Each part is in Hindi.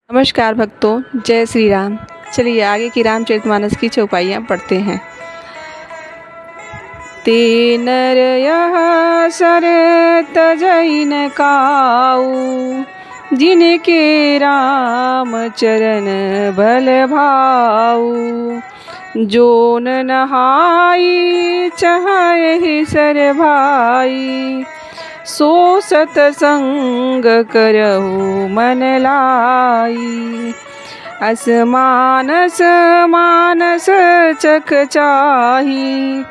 नमस्कार भक्तों, जय श्री राम। चलिए आगे की रामचरितमानस की चौपाइयाँ पढ़ते हैं। ते नर यह सर तजई न काऊ, जिनके राम चरण भल भाऊ। जो न नहाई चाहे सर भाई, सो सतसंग करहु मन लाई। असमानस मानस चख चाही,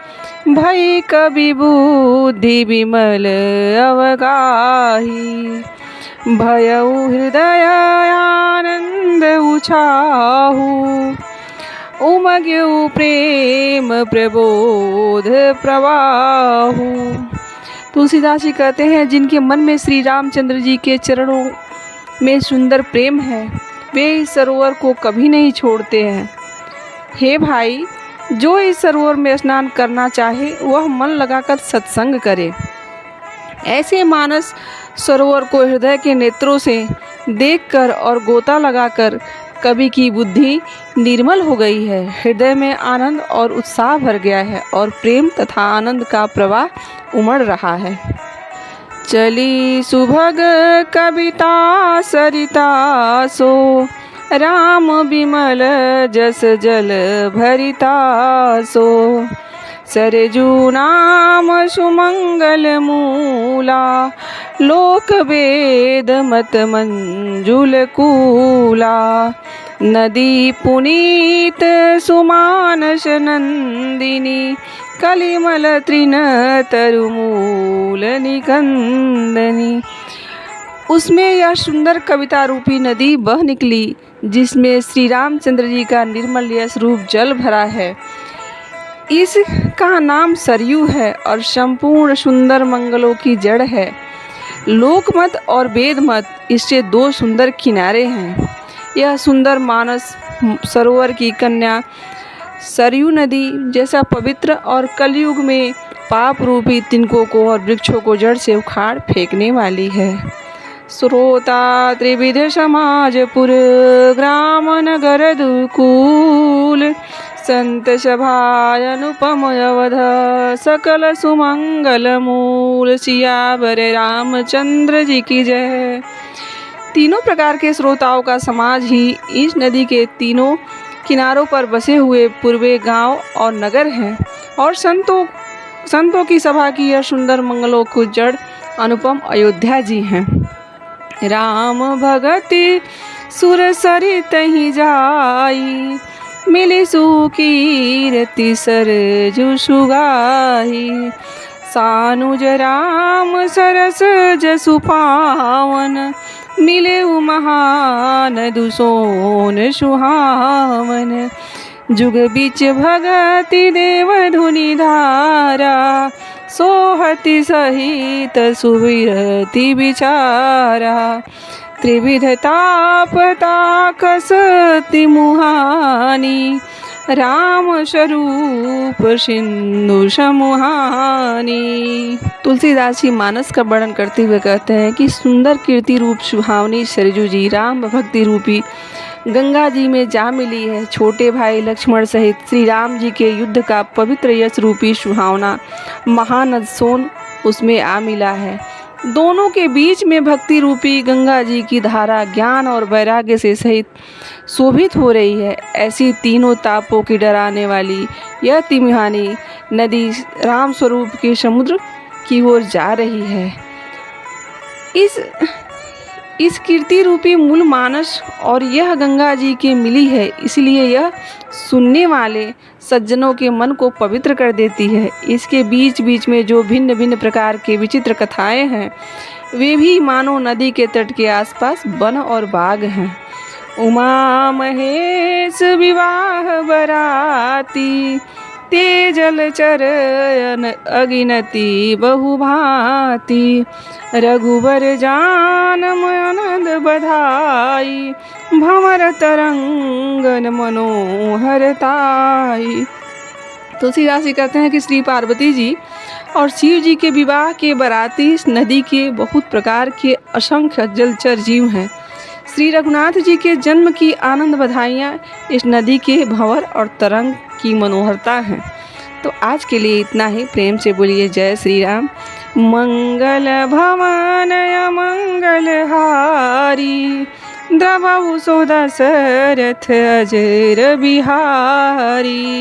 भई कवि बुद्धि विमल अवगाही। भयउ हृदय आनंद उछाहु, उमग्यु प्रेम प्रबोध प्रवाहु। तुलसीदास जी कहते हैं, जिनके मन में श्री रामचंद्र जी के चरणों में सुंदर प्रेम है, वे इस सरोवर को कभी नहीं छोड़ते हैं। हे भाई, जो इस सरोवर में स्नान करना चाहे वह मन लगाकर सत्संग करे। ऐसे मानस सरोवर को हृदय के नेत्रों से देखकर और गोता लगाकर कवि की बुद्धि निर्मल हो गई है। हृदय में आनंद और उत्साह भर गया है और प्रेम तथा आनंद का प्रवाह उमड़ रहा है। चली सुभग कविता सरिता सो, राम विमल जस जल भरिता सो। सरजू नाम सुमंगल मूला, लोक वेद मत मंजुल कूला। नदी पुनीत सुमानस नंदिनी, कलिमल तृण तरुमूल निकंदनी। उसमें यह सुंदर कविता रूपी नदी बह निकली, जिसमें श्री रामचंद्र जी का निर्मल यश रूप जल भरा है। इसका नाम सरयू है और संपूर्ण सुंदर मंगलों की जड़ है। लोकमत और वेदमत इससे दो सुंदर किनारे हैं। यह सुंदर मानस सरोवर की कन्या सरयू नदी जैसा पवित्र और कलयुग में पाप रूपी तिनकों को और वृक्षों को जड़ से उखाड़ फेंकने वाली है। श्रोता त्रिविध समाजपुर, ग्राम नगर दुकूल। संत सभाय अनुपम अवध, सकल सुमंगल मूल। सियावर रामचंद्र जी की जय। तीनों प्रकार के श्रोताओं का समाज ही इस नदी के तीनों किनारों पर बसे हुए पूर्वे गांव और नगर हैं, और संतों की सभा की यह सुंदर मंगलों को जड़ अनुपम अयोध्या जी हैं। राम भगति सुर सरित ही जाई, मिली सुकीर्ति सरजू सुगाई। सानुज राम सरस जसु पावन, मिले महान दुसोन सुहावन। जुग बीच भगति देव धुनि धारा, सोहति सहित सुविरति विचारा। त्रिविध ताप ताकसति मुहानी, राम स्वरूप सिंधु समुहानी। तुलसीदास जी मानस का वर्णन करते हुए कहते हैं कि सुंदर कीर्ति रूप सुहावनी सरजू जी राम भक्ति रूपी गंगा जी में जा मिली है। छोटे भाई लक्ष्मण सहित श्री राम जी के युद्ध का पवित्र यश रूपी सुहावना महानद सोन उसमें आ मिला है। दोनों के बीच में भक्ति रूपी गंगा जी की धारा ज्ञान और वैराग्य से सहित शोभित हो रही है। ऐसी तीनों तापों की डराने वाली यह तिमिहानी नदी राम स्वरूप के समुद्र की ओर जा रही है। इस कीर्ति रूपी मूल मानस और यह गंगा जी के मिली है, इसलिए यह सुनने वाले सज्जनों के मन को पवित्र कर देती है। इसके बीच बीच में जो भिन्न भिन्न प्रकार के विचित्र कथाएं हैं, वे भी मानो नदी के तट के आसपास वन और बाग हैं। उमा महेश विवाह बराती, तेजल चरयन अगिनति बहुभांति। रघुबर जानम आनंद बधाई, भंवर तरंगन मनोहरताई। तुलसीदास जी कहते हैं कि श्री पार्वती जी और शिव जी के विवाह के बराती इस नदी के बहुत प्रकार के असंख्य जलचर जीव हैं। श्री रघुनाथ जी के जन्म की आनंद बधाइयाँ इस नदी के भंवर और तरंग की मनोहरता हैं। तो आज के लिए इतना ही। प्रेम से बोलिए जय श्री राम। मंगल भवानय मंगलहारी द्रवहु सो दशरथ अजर बिहारी।